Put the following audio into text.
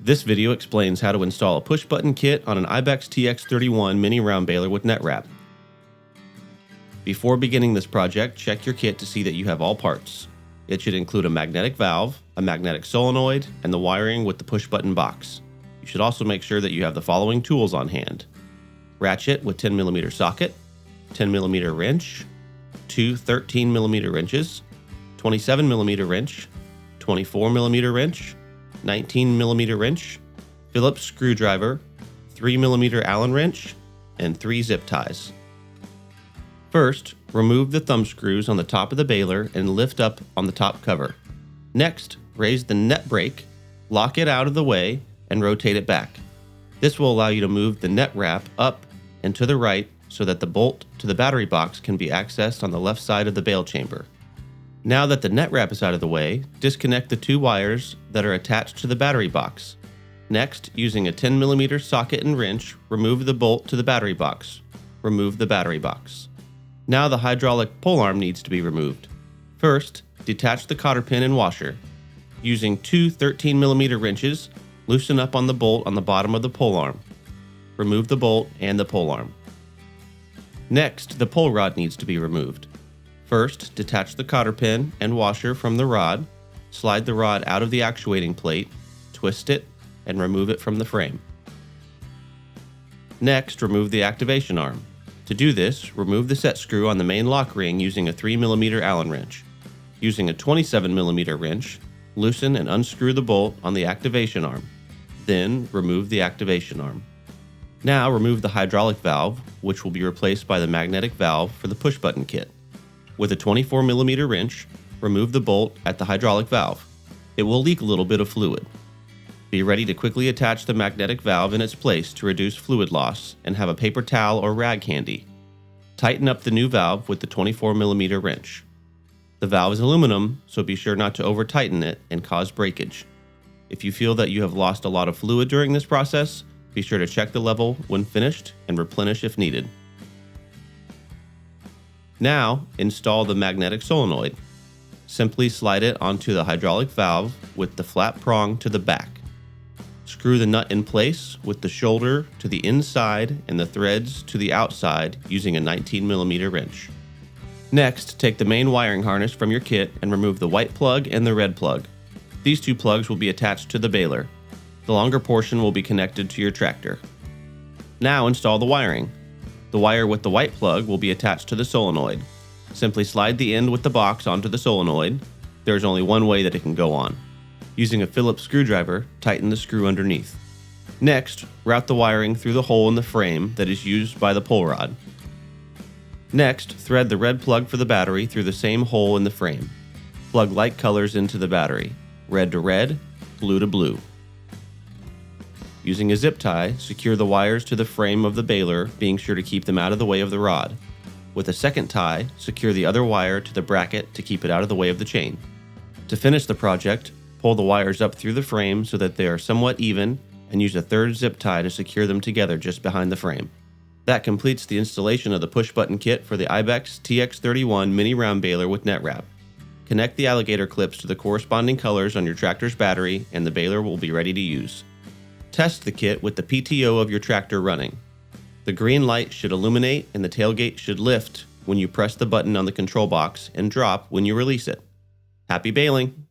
This video explains how to install a push-button kit on an Ibex TX31 mini round baler with net wrap. Before beginning this project, check your kit to see that you have all parts. It should include a magnetic valve, a magnetic solenoid, and the wiring with the push-button box. You should also make sure that you have the following tools on hand: ratchet with 10mm socket, 10mm wrench, two 13mm wrenches, 27mm wrench, 24mm wrench, 19mm wrench, Phillips screwdriver, 3mm Allen wrench, and 3 zip ties. First, remove the thumb screws on the top of the baler and lift up on the top cover. Next, raise the net brake, lock it out of the way, and rotate it back. This will allow you to move the net wrap up and to the right so that the bolt to the battery box can be accessed on the left side of the bale chamber. Now that the net wrap is out of the way, disconnect the 2 wires that are attached to the battery box. Next, using a 10mm socket and wrench, remove the bolt to the battery box. Remove the battery box. Now the hydraulic pole arm needs to be removed. First, detach the cotter pin and washer. Using 2 13mm wrenches, loosen up on the bolt on the bottom of the pole arm. Remove the bolt and the pole arm. Next, the pole rod needs to be removed. First, detach the cotter pin and washer from the rod, slide the rod out of the actuating plate, twist it, and remove it from the frame. Next, remove the activation arm. To do this, remove the set screw on the main lock ring using a 3mm Allen wrench. Using a 27mm wrench, loosen and unscrew the bolt on the activation arm. Then, remove the activation arm. Now, remove the hydraulic valve, which will be replaced by the magnetic valve for the push-button kit. With a 24mm wrench, remove the bolt at the hydraulic valve. It will leak a little bit of fluid. Be ready to quickly attach the magnetic valve in its place to reduce fluid loss and have a paper towel or rag handy. Tighten up the new valve with the 24mm wrench. The valve is aluminum, so be sure not to over-tighten it and cause breakage. If you feel that you have lost a lot of fluid during this process, be sure to check the level when finished and replenish if needed. Now, install the magnetic solenoid. Simply slide it onto the hydraulic valve with the flat prong to the back. Screw the nut in place with the shoulder to the inside and the threads to the outside using a 19mm wrench. Next, take the main wiring harness from your kit and remove the white plug and the red plug. These 2 plugs will be attached to the baler. The longer portion will be connected to your tractor. Now install the wiring. The wire with the white plug will be attached to the solenoid. Simply slide the end with the box onto the solenoid. There is only one way that it can go on. Using a Phillips screwdriver, tighten the screw underneath. Next, route the wiring through the hole in the frame that is used by the pole rod. Next, thread the red plug for the battery through the same hole in the frame. Plug light colors into the battery: red to red, blue to blue. Using a zip tie, secure the wires to the frame of the baler, being sure to keep them out of the way of the rod. With a second tie, secure the other wire to the bracket to keep it out of the way of the chain. To finish the project, pull the wires up through the frame so that they are somewhat even, and use a third zip tie to secure them together just behind the frame. That completes the installation of the push-button kit for the Ibex TX31 mini round baler with net wrap. Connect the alligator clips to the corresponding colors on your tractor's battery, and the baler will be ready to use. Test the kit with the PTO of your tractor running. The green light should illuminate and the tailgate should lift when you press the button on the control box and drop when you release it. Happy baling!